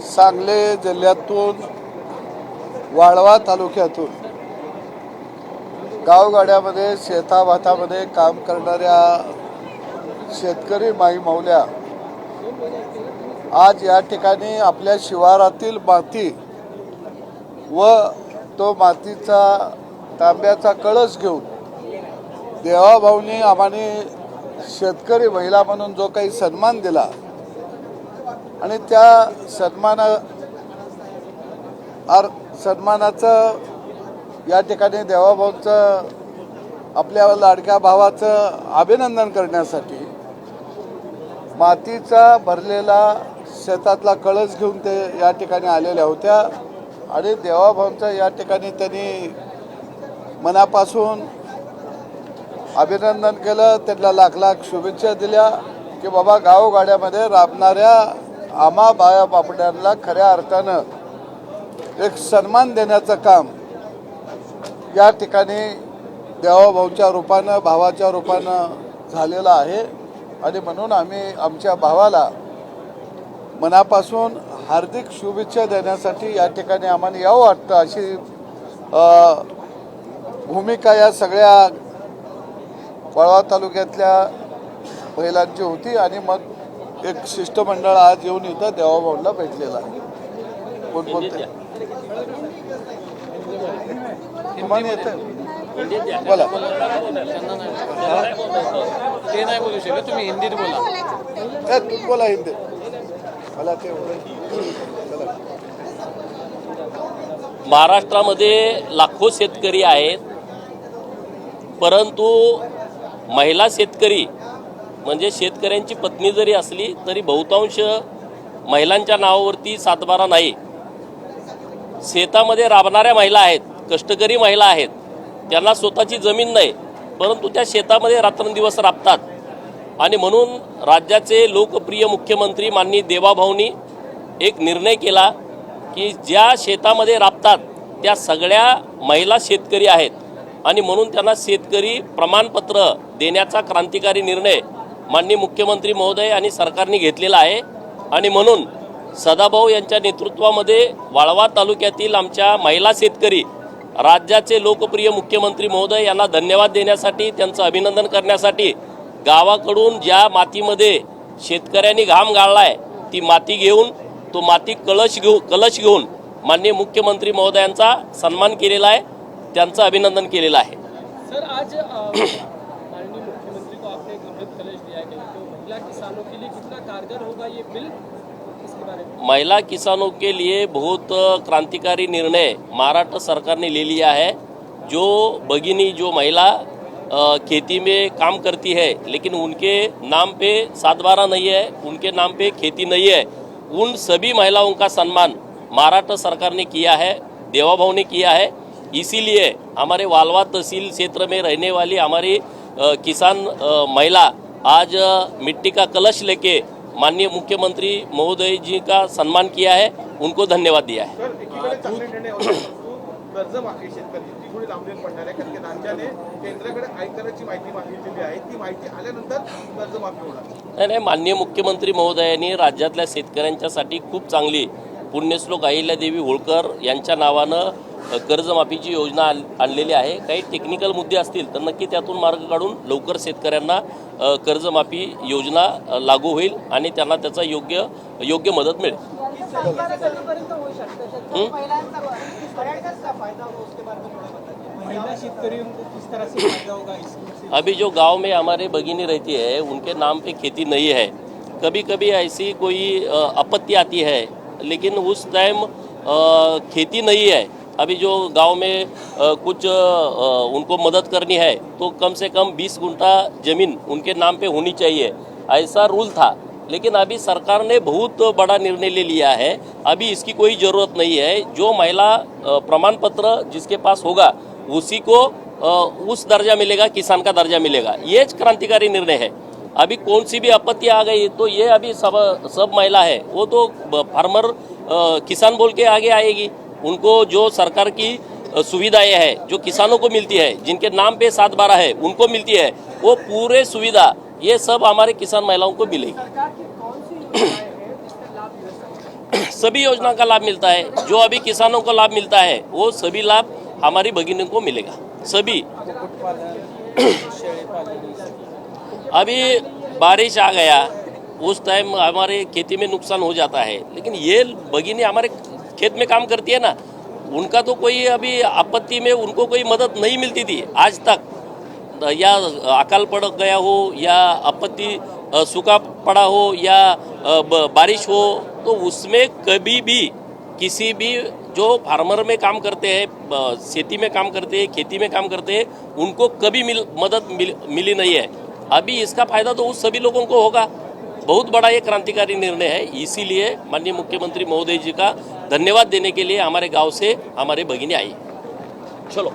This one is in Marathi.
सांगली जिल्ह्यातून वाळवा तालुक्यातून गावगाड्यामध्ये शेताभातामध्ये काम करणाऱ्या शेतकरी माई मौल्या आज या ठिकाणी आपल्या शिवारातील माती व तो मातीचा तांब्याचा कळस घेऊन देवाभाऊंनी आम्हाने शेतकरी महिला म्हणून जो काही सन्मान दिला आणि त्या सन्मानाचं या ठिकाणी देवाभाऊंचं आपल्या लाडक्या भावाचं अभिनंदन करण्यासाठी मातीचा भरलेला शेतातला कळस घेऊन ते या ठिकाणी आलेल्या होत्या आणि देवाभाऊंचं या ठिकाणी त्यांनी मनापासून अभिनंदन केलं, त्यांना लाख लाख शुभेच्छा दिल्या की बाबा गावगाड्यामध्ये राबणाऱ्या आम्हा बाया बापड्यांना खऱ्या अर्थानं एक सन्मान देण्याचं काम या ठिकाणी देवाभाऊच्या रूपानं भावाच्या रूपानं झालेलं आहे आणि म्हणून आम्ही आमच्या भावाला मनापासून हार्दिक शुभेच्छा देण्यासाठी या ठिकाणी आम्हाला यावं वाटतं अशी भूमिका या सगळ्या वाळवा तालुक्यातल्या महिलांची होती आणि मग एक शिष्टमंडळ आज येऊन इथं देवाभाऊला भेटलेला आहे. कोण बोलते तुम्हाला येतं बोला. ते नाही बोलू शकत, तुम्ही हिंदीत बोला. तू बोला हिंदी मला ते महाराष्ट्रामध्ये लाखो शेतकरी आहेत, परंतु महिला शेतकरी म्हणजे शेतकऱ्यांची पत्नी जरी असली तरी बहुतांश महिलांच्या नावावरती सातबारा नाही. शेतामध्ये राबणाऱ्या महिला आहेत, कष्टकरी महिला आहेत, त्यांना स्वतःची जमीन नाही परंतु त्या शेतामध्ये रात्रंदिवस राबतात आणि म्हणून राज्याचे लोकप्रिय मुख्यमंत्री माननीय देवाभाऊंनी एक निर्णय केला की ज्या शेतामध्ये राबतात त्या सगळ्या महिला शेतकरी आहेत आणि म्हणून त्यांना शेतकरी प्रमाणपत्र देण्याचा क्रांतिकारी निर्णय माननीय मुख्यमंत्री महोदय आणि सरकारने घेतलेला आहे आणि म्हणून सदाभाऊ यांच्या नेतृत्वामध्ये वाळवा तालुक्यातील आमच्या महिला शेतकरी राज्याचे लोकप्रिय मुख्यमंत्री महोदय यांना धन्यवाद देण्यासाठी त्यांचं अभिनंदन करण्यासाठी गावाकडून ज्या मातीमध्ये शेतकऱ्यांनी घाम गाळलाय ती माती घेऊन तो माती कलश घेऊन माननीय मुख्यमंत्री महोदयांचा सन्मान केलेला आहे, त्यांचं अभिनंदन केलेलं आहे. सर आज माननीय मुख्यमंत्री को आपने एक अमृत कलश दिया है, तो महिला किसानों के लिए कितना कारगर होगा ये बिल, इसके बारे में? महिला किसानों के लिए बहुत क्रांतिकारी निर्णय महाराष्ट्र सरकार ने ले लिया है. जो भगिनी जो महिला खेती में काम करती है लेकिन उनके नाम पे सातबारा नहीं है, उनके नाम पे खेती नहीं है, उन सभी महिलाओं का सम्मान महाराष्ट्र सरकार ने किया है, देवाभाऊ ने किया है. इसीलिए हमारे वालवा तहसील क्षेत्र में रहने वाली हमारी किसान महिला आज मिट्टी का कलश लेके माननीय मुख्यमंत्री महोदय जी का सम्मान किया है, उनको धन्यवाद दिया है. कर्जमाफी शेतकऱ्यांची थोडी लांबणीवर पडणार आहे कारण की राज्याने केंद्राकडे आयकराची माहिती मागितलेली आहे, ती माहिती आल्यानंतर कर्जमाफी होणार. नाही, माननीय मुख्यमंत्री महोदयांनी राज्यातल्या शेतकऱ्यांच्यासाठी खूप चांगली पुण्यश्लोक अहिल्यादेवी होळकर यांच्या नावानं कर्जमाफीची योजना आणलेली आहे. काही टेक्निकल मुद्दे असतील तर नक्की त्यातून मार्ग काढून लवकर शेतकऱ्यांना कर्जमाफी योजना लागू होईल आणि त्यांना त्याचा योग्य मदत मिळेल. अभी जो गांव में हमारे भगिनी रहती है उनके नाम पे खेती नहीं है, कभी कभी ऐसी कोई आपत्ति आती है लेकिन उस टाइम खेती नहीं है. अभी जो गांव में कुछ उनको मदद करनी है तो कम से कम 20 गुंठा ज़मीन उनके नाम पे होनी चाहिए, ऐसा रूल था. लेकिन अभी सरकार ने बहुत बड़ा निर्णय ले लिया है। अभी इसकी कोई ज़रूरत नहीं है। जो महिला प्रमाण पत्र जिसके पास होगा उसी को उस दर्जा मिलेगा, किसान का दर्जा मिलेगा। ये क्रांतिकारी निर्णय है। अभी कौन सी भी आपत्ति आ गई तो ये अभी सब महिला है वो तो फार्मर किसान बोल के आगे आएगी। उनको जो सरकार की सुविधाएं है जो किसानों को मिलती है, जिनके नाम पे 7/12 है उनको मिलती है, वो पूरे सुविधा ये सब हमारे किसान महिलाओं को मिलेगी। सरकार की कौन सी योजनाएं हैं जिसका लाभ मिल सकता है? सभी योजना का लाभ मिलता है। जो अभी किसानों को लाभ मिलता है वो सभी लाभ हमारी भगिनी को मिलेगा। सभी अभी बारिश आ गया उस टाइम हमारे खेती में नुकसान हो जाता है, लेकिन ये भगिनी हमारे खेत में काम करती है ना, उनका तो कोई अभी आपत्ति में उनको कोई मदद नहीं मिलती थी आज तक। या अकाल पड़ गया हो या आपत्ति सूखा पड़ा हो या बारिश हो, तो उसमें कभी भी किसी भी जो फार्मर में काम करते हैं, खेती में काम करते हैं, खेती में काम करते हैं, उनको कभी मदद मिली नहीं है। अभी इसका फायदा तो उस सभी लोगों को होगा। बहुत बड़ा ये क्रांतिकारी निर्णय है। इसीलिए माननीय मुख्यमंत्री महोदय जी का धन्यवाद देने के लिए हमारे गांव से हमारे भगिनी आई। चलो।